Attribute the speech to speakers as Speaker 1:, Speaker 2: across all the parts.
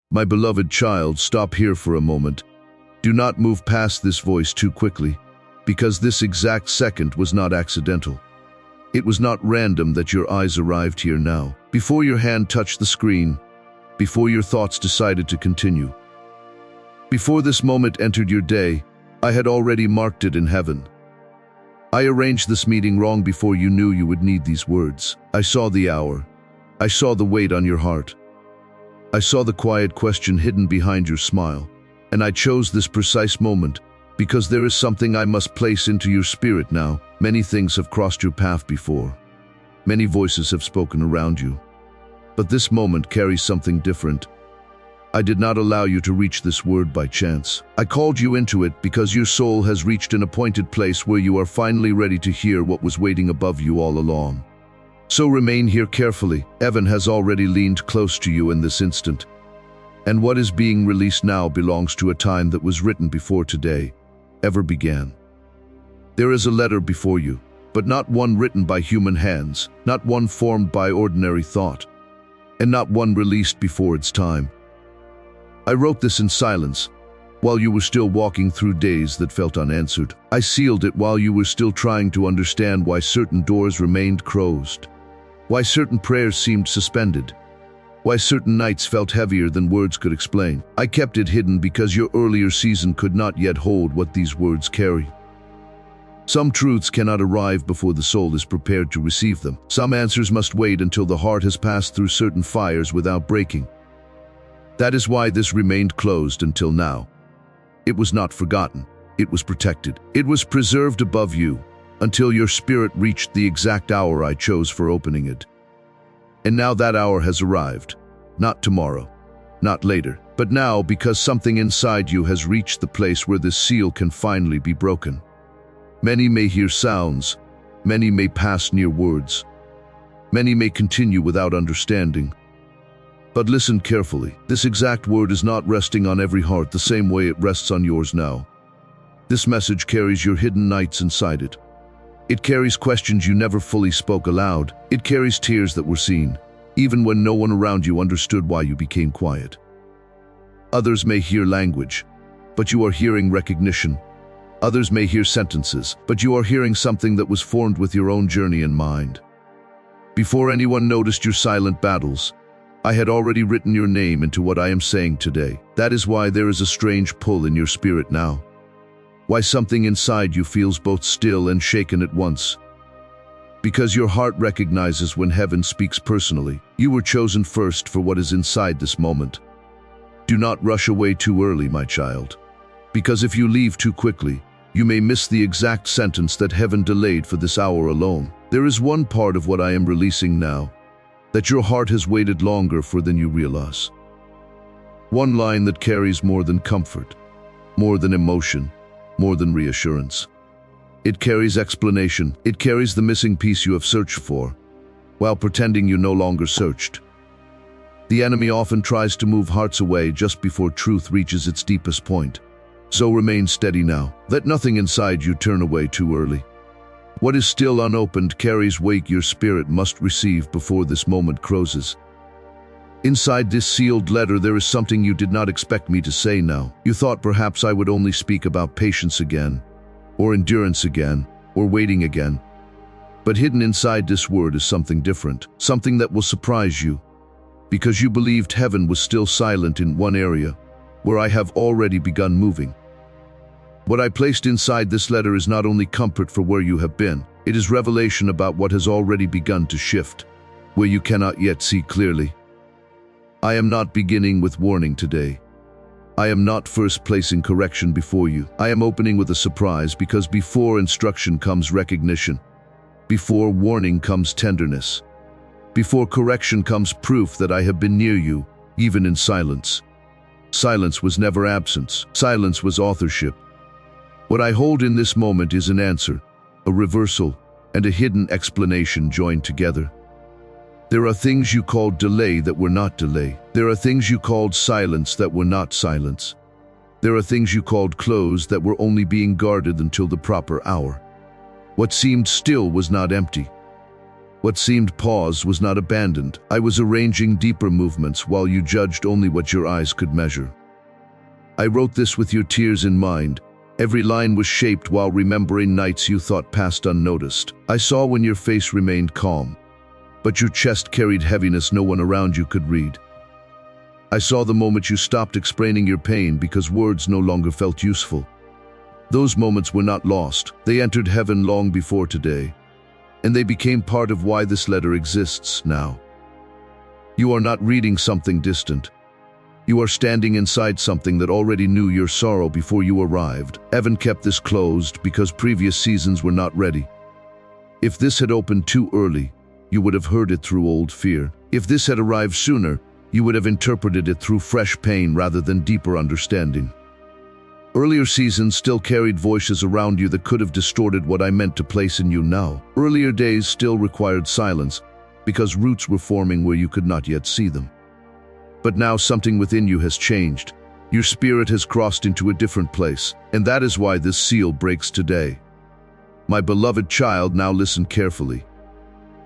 Speaker 1: My beloved child, stop here for a moment. Do not move past this voice too quickly, because this exact second was not accidental. It was not random that your eyes arrived here now, before your hand touched the screen, before your thoughts decided to continue. Before this moment entered your day, I had already marked it in heaven. I arranged this meeting long before you knew you would need these words. I saw the hour. I saw the weight on your heart. I saw the quiet question hidden behind your smile. And I chose this precise moment because there is something I must place into your spirit now. Many things have crossed your path before. Many voices have spoken around you. But this moment carries something different. I did not allow you to reach this word by chance. I called you into it because your soul has reached an appointed place where you are finally ready to hear what was waiting above you all along. So remain here carefully. Heaven has already leaned close to you in this instant. And what is being released now belongs to a time that was written before today ever began. There is a letter before you, but not one written by human hands, not one formed by ordinary thought, and not one released before its time. I wrote this in silence, while you were still walking through days that felt unanswered. I sealed it while you were still trying to understand why certain doors remained closed, why certain prayers seemed suspended, why certain nights felt heavier than words could explain. I kept it hidden because your earlier season could not yet hold what these words carry. Some truths cannot arrive before the soul is prepared to receive them. Some answers must wait until the heart has passed through certain fires without breaking. That is why this remained closed until now. It was not forgotten. It was protected. It was preserved above you until your spirit reached the exact hour I chose for opening it. And now that hour has arrived. Not tomorrow, not later, but now, because something inside you has reached the place where this seal can finally be broken. Many may hear sounds, many may pass near words, many may continue without understanding. But listen carefully. This exact word is not resting on every heart the same way it rests on yours now. This message carries your hidden nights inside it. It carries questions you never fully spoke aloud. It carries tears that were seen, even when no one around you understood why you became quiet. Others may hear language, but you are hearing recognition. Others may hear sentences, but you are hearing something that was formed with your own journey in mind. Before anyone noticed your silent battles, I had already written your name into what I am saying today. That is why there is a strange pull in your spirit now. Why something inside you feels both still and shaken at once. Because your heart recognizes when heaven speaks personally. You were chosen first for what is inside this moment. Do not rush away too early, my child. Because if you leave too quickly, you may miss the exact sentence that heaven delayed for this hour alone. There is one part of what I am releasing now that your heart has waited longer for than you realize. One line that carries more than comfort, more than emotion, more than reassurance. It carries explanation. It carries the missing piece you have searched for, while pretending you no longer searched. The enemy often tries to move hearts away just before truth reaches its deepest point. So remain steady now. Let nothing inside you turn away too early. What is still unopened carries weight your spirit must receive before this moment closes. Inside this sealed letter there is something you did not expect me to say now. You thought perhaps I would only speak about patience again, or endurance again, or waiting again. But hidden inside this word is something different, something that will surprise you, because you believed heaven was still silent in one area, where I have already begun moving. What I placed inside this letter is not only comfort for where you have been, it is revelation about what has already begun to shift, where you cannot yet see clearly. I am not beginning with warning today. I am not first placing correction before you. I am opening with a surprise, because before instruction comes recognition. Before warning comes tenderness. Before correction comes proof that I have been near you, even in silence. Silence was never absence. Silence was authorship. What I hold in this moment is an answer, a reversal, and a hidden explanation joined together. There are things you called delay that were not delay. There are things you called silence that were not silence. There are things you called closed that were only being guarded until the proper hour. What seemed still was not empty. What seemed paused was not abandoned. I was arranging deeper movements while you judged only what your eyes could measure. I wrote this with your tears in mind. Every line was shaped while remembering nights you thought passed unnoticed. I saw when your face remained calm, but your chest carried heaviness no one around you could read. I saw the moment you stopped explaining your pain because words no longer felt useful. Those moments were not lost. They entered heaven long before today, and they became part of why this letter exists now. You are not reading something distant. You are standing inside something that already knew your sorrow before you arrived. Heaven kept this closed because previous seasons were not ready. If this had opened too early, you would have heard it through old fear. If this had arrived sooner, you would have interpreted it through fresh pain rather than deeper understanding. Earlier seasons still carried voices around you that could have distorted what I meant to place in you now. Earlier days still required silence because roots were forming where you could not yet see them. But now something within you has changed. Your spirit has crossed into a different place, and that is why this seal breaks today. My beloved child, now listen carefully,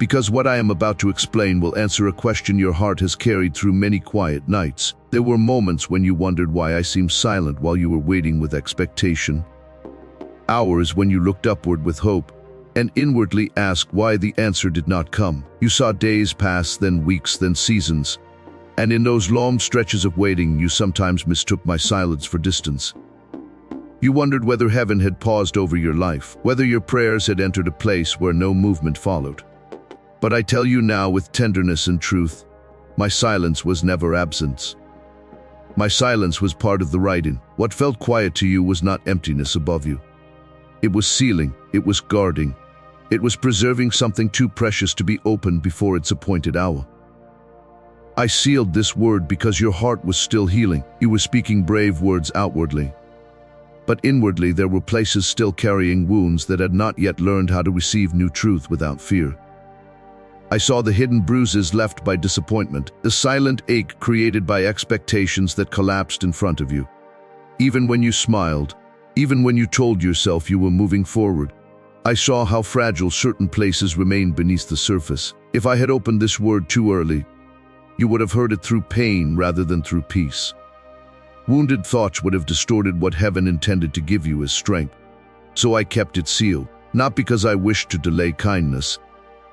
Speaker 1: because what I am about to explain will answer a question your heart has carried through many quiet nights. There were moments when you wondered why I seemed silent while you were waiting with expectation. Hours when you looked upward with hope and inwardly asked why the answer did not come. You saw days pass, then weeks, then seasons. And in those long stretches of waiting, you sometimes mistook my silence for distance. You wondered whether heaven had paused over your life, whether your prayers had entered a place where no movement followed. But I tell you now with tenderness and truth, my silence was never absence. My silence was part of the writing. What felt quiet to you was not emptiness above you. It was sealing, it was guarding, it was preserving something too precious to be opened before its appointed hour. I sealed this word because your heart was still healing. You were speaking brave words outwardly, but inwardly there were places still carrying wounds that had not yet learned how to receive new truth without fear. I saw the hidden bruises left by disappointment, the silent ache created by expectations that collapsed in front of you. Even when you smiled, even when you told yourself you were moving forward, I saw how fragile certain places remained beneath the surface. If I had opened this word too early, you would have heard it through pain rather than through peace. Wounded thoughts would have distorted what heaven intended to give you as strength. So I kept it sealed, not because I wished to delay kindness,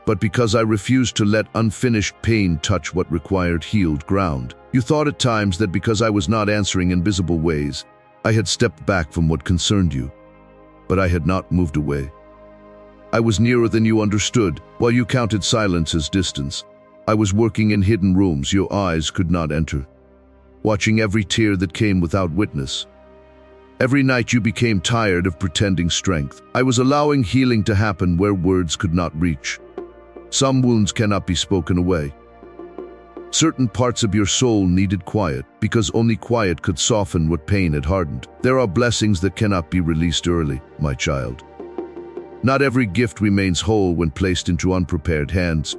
Speaker 1: but because I refused to let unfinished pain touch what required healed ground. You thought at times that because I was not answering in visible ways, I had stepped back from what concerned you. But I had not moved away. I was nearer than you understood. While you counted silence as distance, I was working in hidden rooms your eyes could not enter, watching every tear that came without witness. Every night you became tired of pretending strength. I was allowing healing to happen where words could not reach. Some wounds cannot be spoken away. Certain parts of your soul needed quiet, because only quiet could soften what pain had hardened. There are blessings that cannot be released early, my child. Not every gift remains whole when placed into unprepared hands.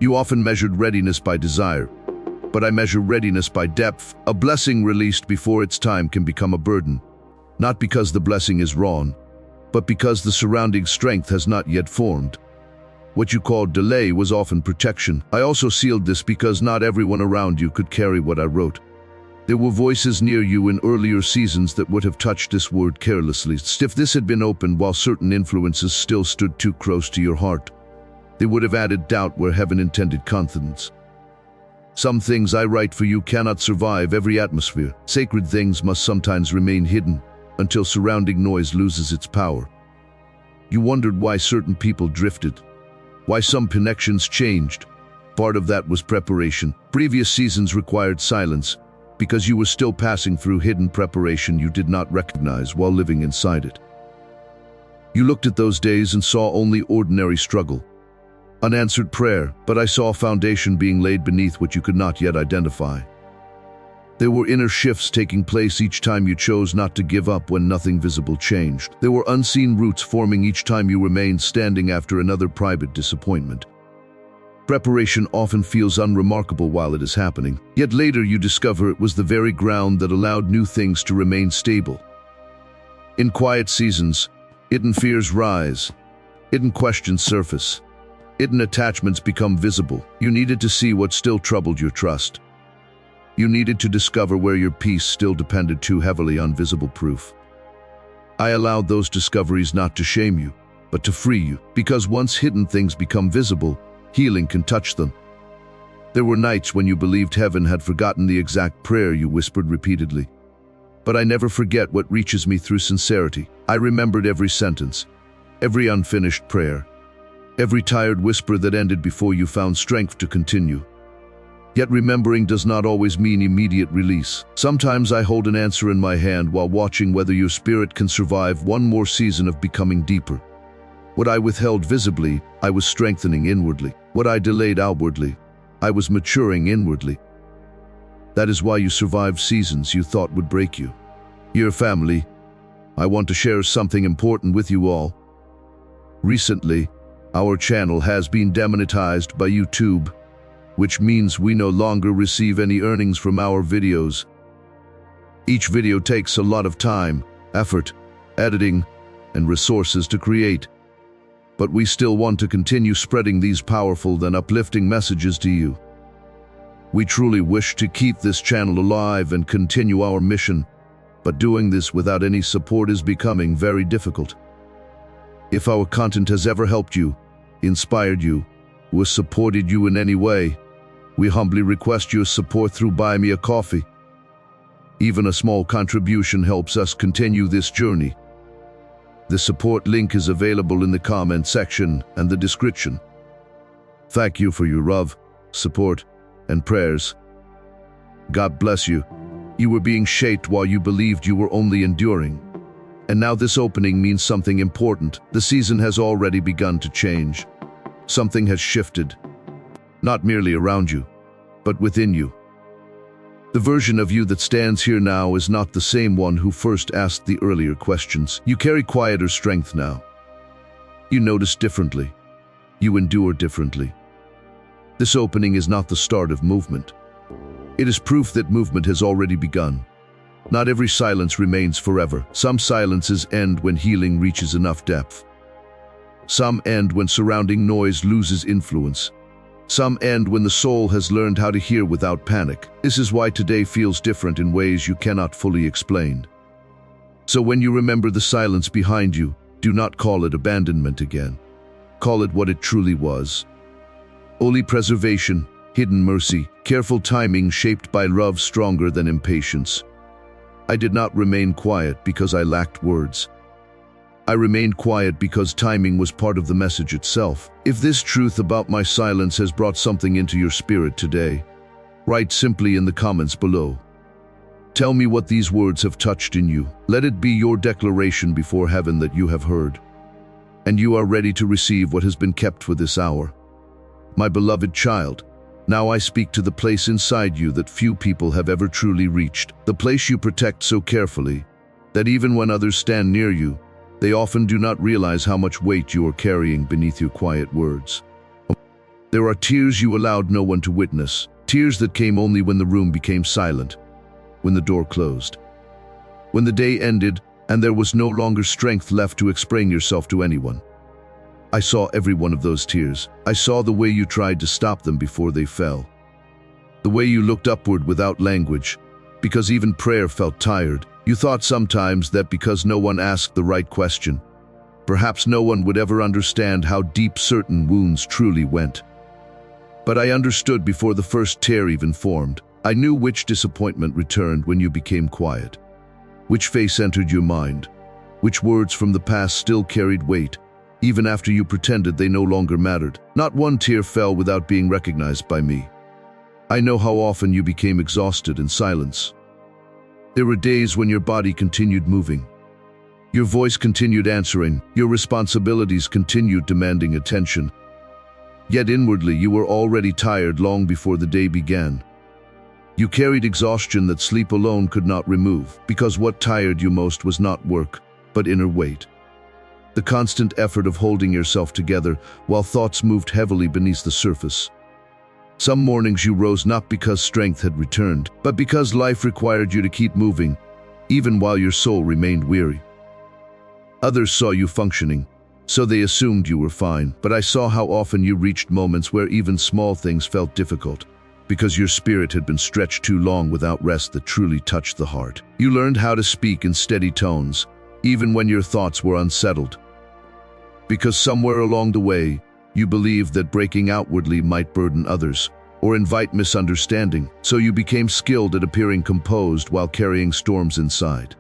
Speaker 1: You often measured readiness by desire, but I measure readiness by depth. A blessing released before its time can become a burden, not because the blessing is wrong, but because the surrounding strength has not yet formed. What you called delay was often protection. I also sealed this because not everyone around you could carry what I wrote. There were voices near you in earlier seasons that would have touched this word carelessly. If this had been opened while certain influences still stood too close to your heart, they would have added doubt where heaven intended confidence. Some things I write for you cannot survive every atmosphere. Sacred things must sometimes remain hidden until surrounding noise loses its power. You wondered why certain people drifted, why some connections changed. Part of that was preparation. Previous seasons required silence because you were still passing through hidden preparation you did not recognize while living inside it. You looked at those days and saw only ordinary struggle, unanswered prayer, but I saw a foundation being laid beneath what you could not yet identify. There were inner shifts taking place each time you chose not to give up when nothing visible changed. There were unseen roots forming each time you remained standing after another private disappointment. Preparation often feels unremarkable while it is happening, yet later you discover it was the very ground that allowed new things to remain stable. In quiet seasons, hidden fears rise, hidden questions surface. Hidden attachments become visible. You needed to see what still troubled your trust. You needed to discover where your peace still depended too heavily on visible proof. I allowed those discoveries not to shame you, but to free you, because once hidden things become visible, healing can touch them. There were nights when you believed heaven had forgotten the exact prayer you whispered repeatedly. But I never forget what reaches me through sincerity. I remembered every sentence, every unfinished prayer, every tired whisper that ended before you found strength to continue. Yet remembering does not always mean immediate release. Sometimes I hold an answer in my hand while watching whether your spirit can survive one more season of becoming deeper. What I withheld visibly, I was strengthening inwardly. What I delayed outwardly, I was maturing inwardly. That is why you survived seasons you thought would break you. Your family, I want to share something important with you all. Recently, our channel has been demonetized by YouTube, which means we no longer receive any earnings from our videos. Each video takes a lot of time, effort, editing, and resources to create. But we still want to continue spreading these powerful and uplifting messages to you. We truly wish to keep this channel alive and continue our mission, but doing this without any support is becoming very difficult. If our content has ever helped you, inspired you, or supported you in any way, we humbly request your support through Buy Me a Coffee. Even a small contribution helps us continue this journey. The support link is available in the comment section and the description. Thank you for your love, support, and prayers. God bless you. You were being shaped while you believed you were only enduring. And now this opening means something important. The season has already begun to change. Something has shifted. Not merely around you, but within you. The version of you that stands here now is not the same one who first asked the earlier questions. You carry quieter strength now. You notice differently. You endure differently. This opening is not the start of movement. It is proof that movement has already begun. Not every silence remains forever. Some silences end when healing reaches enough depth. Some end when surrounding noise loses influence. Some end when the soul has learned how to hear without panic. This is why today feels different in ways you cannot fully explain. So when you remember the silence behind you, do not call it abandonment again. Call it what it truly was. Holy preservation, hidden mercy, careful timing shaped by love stronger than impatience. I did not remain quiet because I lacked words. I remained quiet because timing was part of the message itself. If this truth about my silence has brought something into your spirit today, write simply in the comments below. Tell me what these words have touched in you. Let it be your declaration before heaven that you have heard, and you are ready to receive what has been kept for this hour. My beloved child, now I speak to the place inside you that few people have ever truly reached, the place you protect so carefully that even when others stand near you, they often do not realize how much weight you are carrying beneath your quiet words. There are tears you allowed no one to witness, tears that came only when the room became silent, when the door closed, when the day ended and there was no longer strength left to explain yourself to anyone. I saw every one of those tears. I saw the way you tried to stop them before they fell. The way you looked upward without language, because even prayer felt tired. You thought sometimes that because no one asked the right question, perhaps no one would ever understand how deep certain wounds truly went. But I understood before the first tear even formed. I knew which disappointment returned when you became quiet, which face entered your mind, which words from the past still carried weight, even after you pretended they no longer mattered. Not one tear fell without being recognized by me. I know how often you became exhausted in silence. There were days when your body continued moving. Your voice continued answering. Your responsibilities continued demanding attention. Yet inwardly you were already tired long before the day began. You carried exhaustion that sleep alone could not remove, because what tired you most was not work, but inner weight. The constant effort of holding yourself together while thoughts moved heavily beneath the surface. Some mornings you rose not because strength had returned, but because life required you to keep moving, even while your soul remained weary. Others saw you functioning, so they assumed you were fine. But I saw how often you reached moments where even small things felt difficult, because your spirit had been stretched too long without rest that truly touched the heart. You learned how to speak in steady tones, even when your thoughts were unsettled. Because somewhere along the way, you believed that breaking outwardly might burden others, or invite misunderstanding, so you became skilled at appearing composed while carrying storms inside.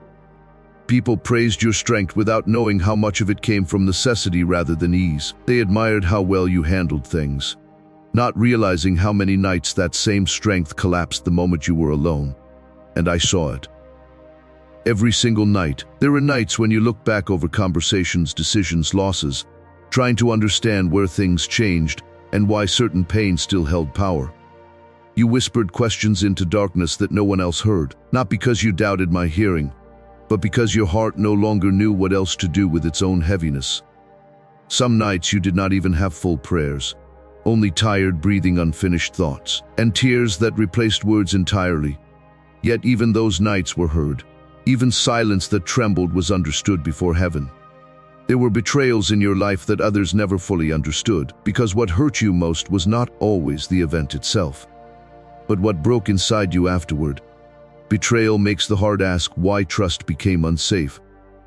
Speaker 1: People praised your strength without knowing how much of it came from necessity rather than ease. They admired how well you handled things, not realizing how many nights that same strength collapsed the moment you were alone. And I saw it. Every single night. There were nights when you looked back over conversations, decisions, losses, trying to understand where things changed and why certain pain still held power. You whispered questions into darkness that no one else heard, not because you doubted my hearing, but because your heart no longer knew what else to do with its own heaviness. Some nights you did not even have full prayers, only tired breathing, unfinished thoughts, and tears that replaced words entirely. Yet even those nights were heard. Even silence that trembled was understood before heaven. There were betrayals in your life that others never fully understood, because what hurt you most was not always the event itself, but what broke inside you afterward. Betrayal makes the heart ask why trust became unsafe,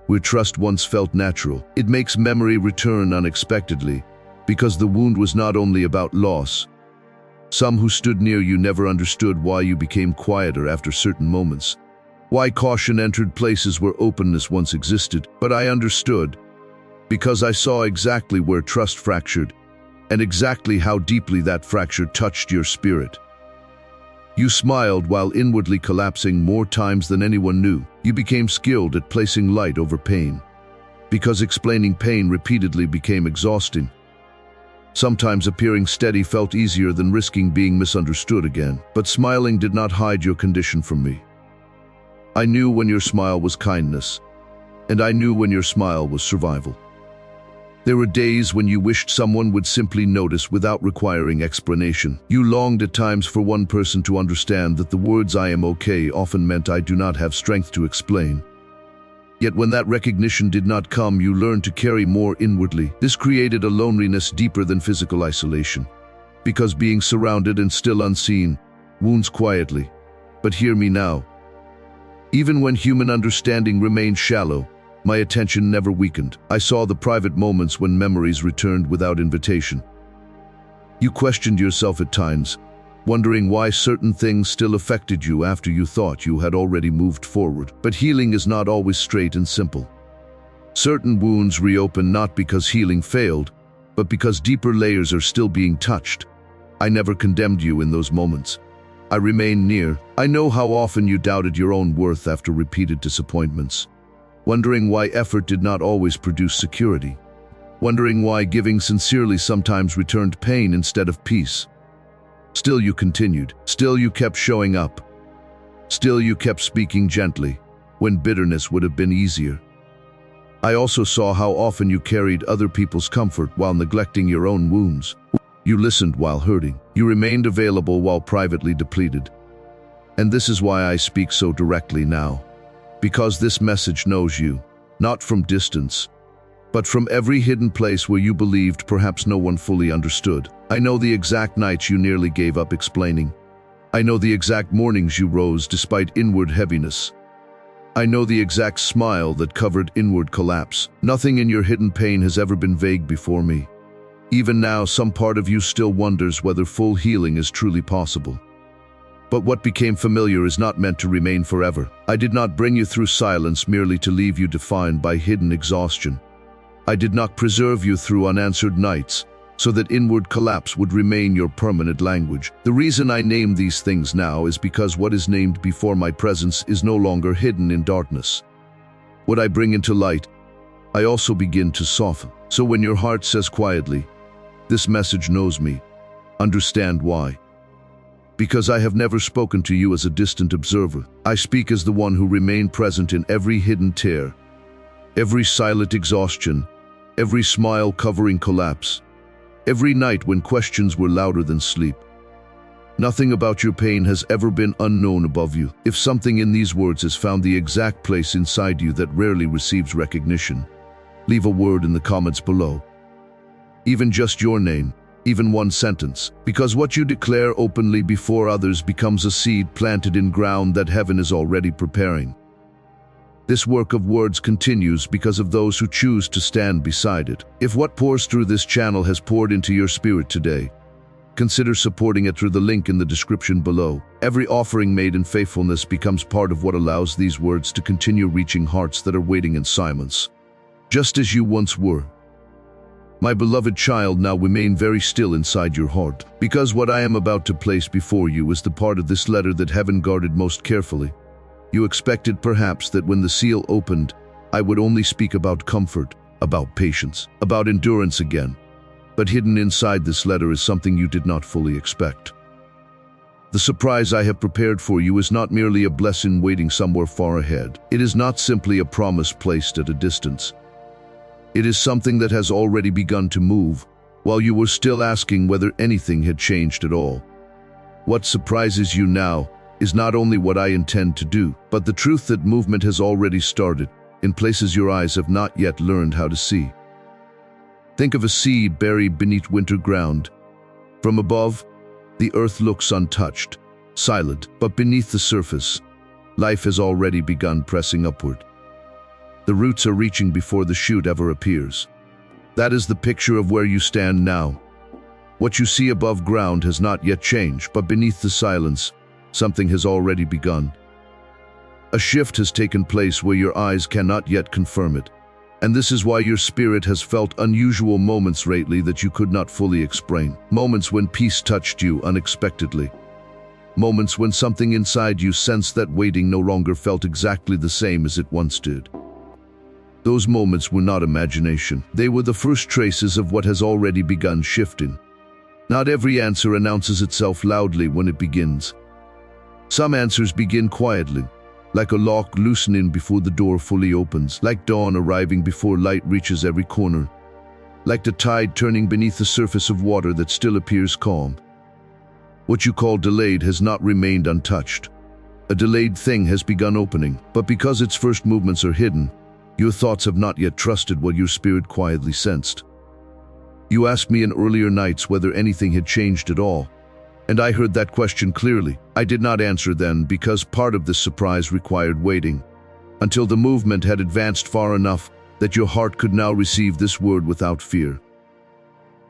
Speaker 1: where trust once felt natural. It makes memory return unexpectedly, because the wound was not only about loss. Some who stood near you never understood why you became quieter after certain moments, why caution entered places where openness once existed. But I understood, because I saw exactly where trust fractured, and exactly how deeply that fracture touched your spirit. You smiled while inwardly collapsing more times than anyone knew. You became skilled at placing light over pain, because explaining pain repeatedly became exhausting. Sometimes appearing steady felt easier than risking being misunderstood again, but smiling did not hide your condition from me. I knew when your smile was kindness, and I knew when your smile was survival. There were days when you wished someone would simply notice without requiring explanation. You longed at times for one person to understand that the words "I am okay" often meant "I do not have strength to explain." Yet when that recognition did not come, you learned to carry more inwardly. This created a loneliness deeper than physical isolation, because being surrounded and still unseen wounds quietly. But hear me now. Even when human understanding remained shallow, my attention never weakened. I saw the private moments when memories returned without invitation. You questioned yourself at times, wondering why certain things still affected you after you thought you had already moved forward. But healing is not always straight and simple. Certain wounds reopen not because healing failed, but because deeper layers are still being touched. I never condemned you in those moments. I remained near. I know how often you doubted your own worth after repeated disappointments, wondering why effort did not always produce security, wondering why giving sincerely sometimes returned pain instead of peace. Still you continued. Still you kept showing up. Still you kept speaking gently, when bitterness would have been easier. I also saw how often you carried other people's comfort while neglecting your own wounds. You listened while hurting. You remained available while privately depleted. And this is why I speak so directly now. Because this message knows you, not from distance, but from every hidden place where you believed perhaps no one fully understood. I know the exact nights you nearly gave up explaining. I know the exact mornings you rose despite inward heaviness. I know the exact smile that covered inward collapse. Nothing in your hidden pain has ever been vague before me. Even now, some part of you still wonders whether full healing is truly possible. But what became familiar is not meant to remain forever. I did not bring you through silence merely to leave you defined by hidden exhaustion. I did not preserve you through unanswered nights, so that inward collapse would remain your permanent language. The reason I name these things now is because what is named before my presence is no longer hidden in darkness. What I bring into light, I also begin to soften. So when your heart says quietly, "This message knows me," understand why. Because I have never spoken to you as a distant observer. I speak as the one who remained present in every hidden tear, every silent exhaustion, every smile covering collapse, every night when questions were louder than sleep. Nothing about your pain has ever been unknown above you. If something in these words has found the exact place inside you that rarely receives recognition, Leave a word in the comments below. Even just your name, even one sentence, because what you declare openly before others becomes a seed planted in ground that heaven is already preparing. This work of words continues because of those who choose to stand beside it. If what pours through this channel has poured into your spirit today, consider supporting it through the link in the description below. Every offering made in faithfulness becomes part of what allows these words to continue reaching hearts that are waiting in silence, just as you once were. My beloved child, now remain very still inside your heart, because what I am about to place before you is the part of this letter that heaven guarded most carefully. You expected perhaps that when the seal opened, I would only speak about comfort, about patience, about endurance again. But hidden inside this letter is something you did not fully expect. The surprise I have prepared for you is not merely a blessing waiting somewhere far ahead. It is not simply a promise placed at a distance. It is something that has already begun to move, while you were still asking whether anything had changed at all. What surprises you now is not only what I intend to do, but the truth that movement has already started, in places your eyes have not yet learned how to see. Think of a seed buried beneath winter ground. From above, the earth looks untouched, silent, but beneath the surface, life has already begun pressing upward. The roots are reaching before the shoot ever appears. That is the picture of where you stand now. What you see above ground has not yet changed, but beneath the silence, something has already begun. A shift has taken place where your eyes cannot yet confirm it. And this is why your spirit has felt unusual moments lately that you could not fully explain. Moments when peace touched you unexpectedly. Moments when something inside you sensed that waiting no longer felt exactly the same as it once did. Those moments were not imagination. They were the first traces of what has already begun shifting. Not every answer announces itself loudly when it begins. Some answers begin quietly, like a lock loosening before the door fully opens, like dawn arriving before light reaches every corner, like the tide turning beneath the surface of water that still appears calm. What you call delayed has not remained untouched. A delayed thing has begun opening, but because its first movements are hidden, your thoughts have not yet trusted what your spirit quietly sensed. You asked me in earlier nights whether anything had changed at all, and I heard that question clearly. I did not answer then because part of this surprise required waiting, until the movement had advanced far enough that your heart could now receive this word without fear.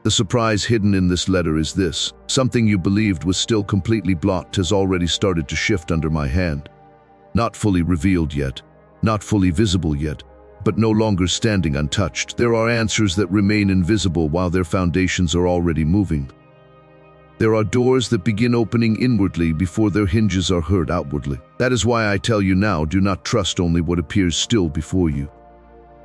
Speaker 1: The surprise hidden in this letter is this: something you believed was still completely blocked has already started to shift under my hand. Not fully revealed yet, not fully visible yet, but no longer standing untouched. There are answers that remain invisible while their foundations are already moving. There are doors that begin opening inwardly before their hinges are heard outwardly. That is why I tell you now, do not trust only what appears still before you.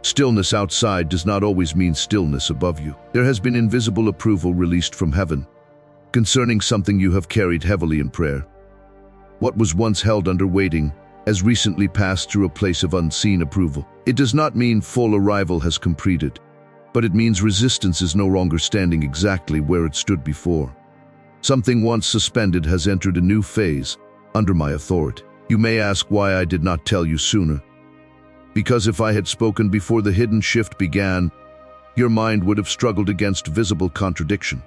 Speaker 1: Stillness outside does not always mean stillness above you. There has been invisible approval released from heaven concerning something you have carried heavily in prayer. What was once held under waiting has recently passed through a place of unseen approval. It does not mean full arrival has completed, but it means resistance is no longer standing exactly where it stood before. Something once suspended has entered a new phase under my authority. You may ask why I did not tell you sooner. Because if I had spoken before the hidden shift began, your mind would have struggled against visible contradiction.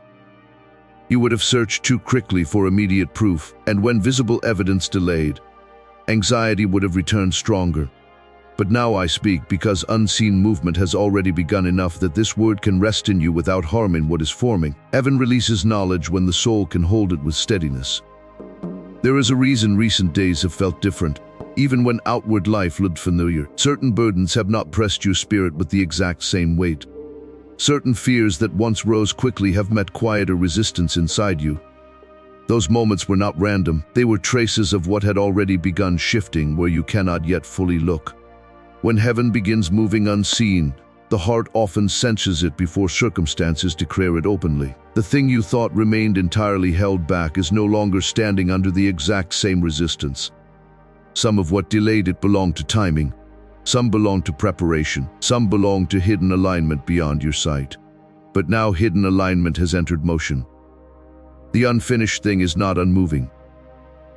Speaker 1: You would have searched too quickly for immediate proof, and when visible evidence delayed, anxiety would have returned stronger. But now I speak because unseen movement has already begun enough that this word can rest in you without harming what is forming. Heaven releases knowledge when the soul can hold it with steadiness. There is a reason recent days have felt different, even when outward life looked familiar. Certain burdens have not pressed your spirit with the exact same weight. Certain fears that once rose quickly have met quieter resistance inside you. Those moments were not random. They were traces of what had already begun shifting where you cannot yet fully look. When heaven begins moving unseen, the heart often senses it before circumstances declare it openly. The thing you thought remained entirely held back is no longer standing under the exact same resistance. Some of what delayed it belonged to timing, some belonged to preparation, some belonged to hidden alignment beyond your sight. But now hidden alignment has entered motion. The unfinished thing is not unmoving.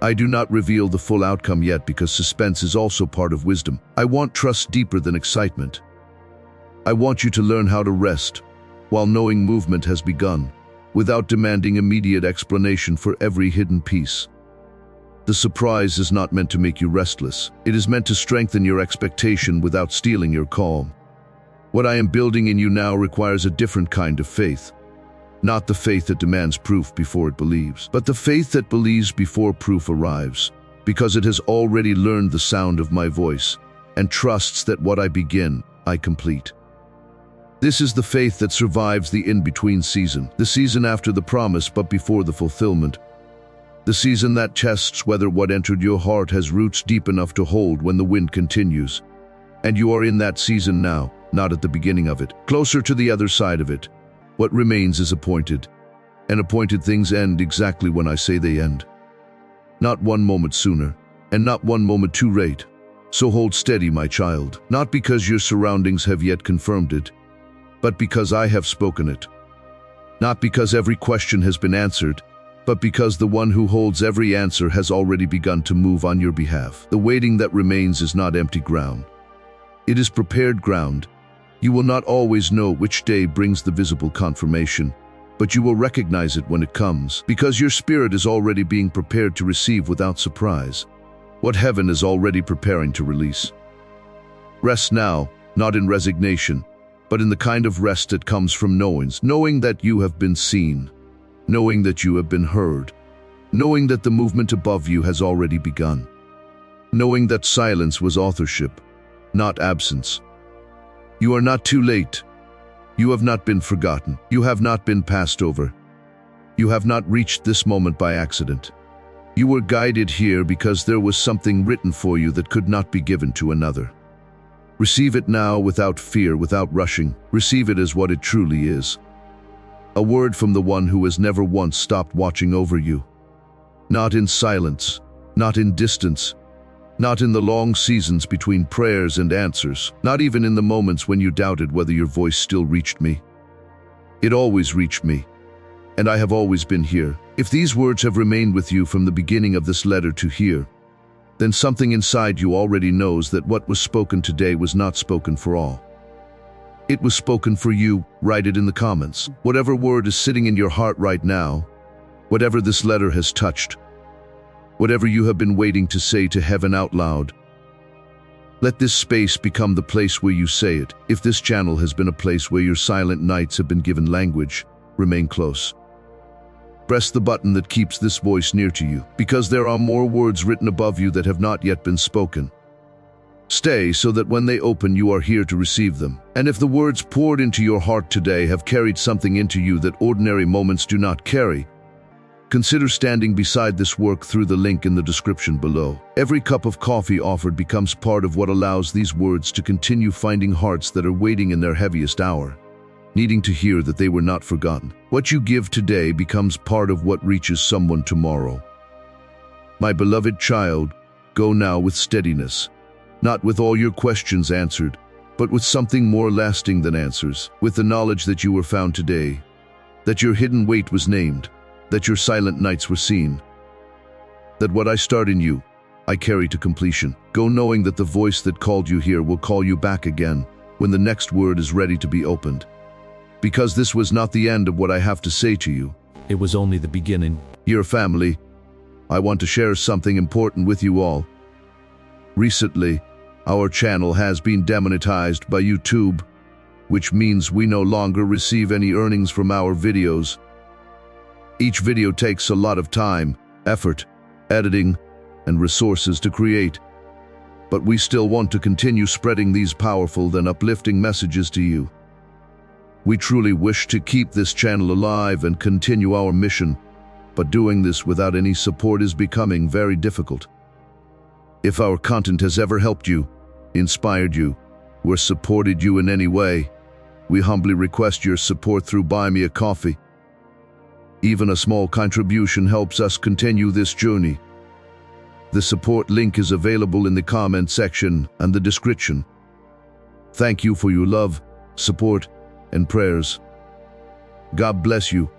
Speaker 1: I do not reveal the full outcome yet because suspense is also part of wisdom. I want trust deeper than excitement. I want you to learn how to rest while knowing movement has begun, without demanding immediate explanation for every hidden piece. The surprise is not meant to make you restless. It is meant to strengthen your expectation without stealing your calm. What I am building in you now requires a different kind of faith. Not the faith that demands proof before it believes, but the faith that believes before proof arrives, because it has already learned the sound of my voice and trusts that what I begin, I complete. This is the faith that survives the in-between season, the season after the promise but before the fulfillment, the season that tests whether what entered your heart has roots deep enough to hold when the wind continues. And you are in that season now, not at the beginning of it, closer to the other side of it. What remains is appointed, and appointed things end exactly when I say they end. Not one moment sooner, and not one moment too late. So hold steady, my child, not because your surroundings have yet confirmed it, but because I have spoken it. Not because every question has been answered, but because the one who holds every answer has already begun to move on your behalf. The waiting that remains is not empty ground. It is prepared ground. You will not always know which day brings the visible confirmation, but you will recognize it when it comes, because your spirit is already being prepared to receive without surprise what heaven is already preparing to release. Rest now, not in resignation, but in the kind of rest that comes from knowing that you have been seen, knowing that you have been heard, knowing that the movement above you has already begun, knowing that silence was authorship, not absence. You are not too late. You have not been forgotten. You have not been passed over. You have not reached this moment by accident. You were guided here because there was something written for you that could not be given to another. Receive it now without fear, without rushing. Receive it as what it truly is. A word from the one who has never once stopped watching over you. Not in silence, not in distance, not in the long seasons between prayers and answers, not even in the moments when you doubted whether your voice still reached me. It always reached me, and I have always been here. If these words have remained with you from the beginning of this letter to here, then something inside you already knows that what was spoken today was not spoken for all. It was spoken for you. Write it in the comments. Whatever word is sitting in your heart right now, whatever this letter has touched, whatever you have been waiting to say to heaven out loud, let this space become the place where you say it. If this channel has been a place where your silent nights have been given language, remain close. Press the button that keeps this voice near to you, because there are more words written above you that have not yet been spoken. Stay so that when they open, you are here to receive them. And if the words poured into your heart today have carried something into you that ordinary moments do not carry, consider standing beside this work through the link in the description below. Every cup of coffee offered becomes part of what allows these words to continue finding hearts that are waiting in their heaviest hour, needing to hear that they were not forgotten. What you give today becomes part of what reaches someone tomorrow. My beloved child, go now with steadiness, not with all your questions answered, but with something more lasting than answers, with the knowledge that you were found today, that your hidden weight was named, that your silent nights were seen, that what I start in you, I carry to completion. Go knowing that the voice that called you here will call you back again when the next word is ready to be opened. Because this was not the end of what I have to say to you.
Speaker 2: It was only the beginning.
Speaker 1: Dear family, I want to share something important with you all. Recently, our channel has been demonetized by YouTube, which means we no longer receive any earnings from our videos. Each video takes a lot of time, effort, editing, and resources to create. But we still want to continue spreading these powerful and uplifting messages to you. We truly wish to keep this channel alive and continue our mission, but doing this without any support is becoming very difficult. If our content has ever helped you, inspired you, or supported you in any way, we humbly request your support through Buy Me a Coffee. Even a small contribution helps us continue this journey. The support link is available in the comment section and the description. Thank you for your love, support, and prayers. God bless you.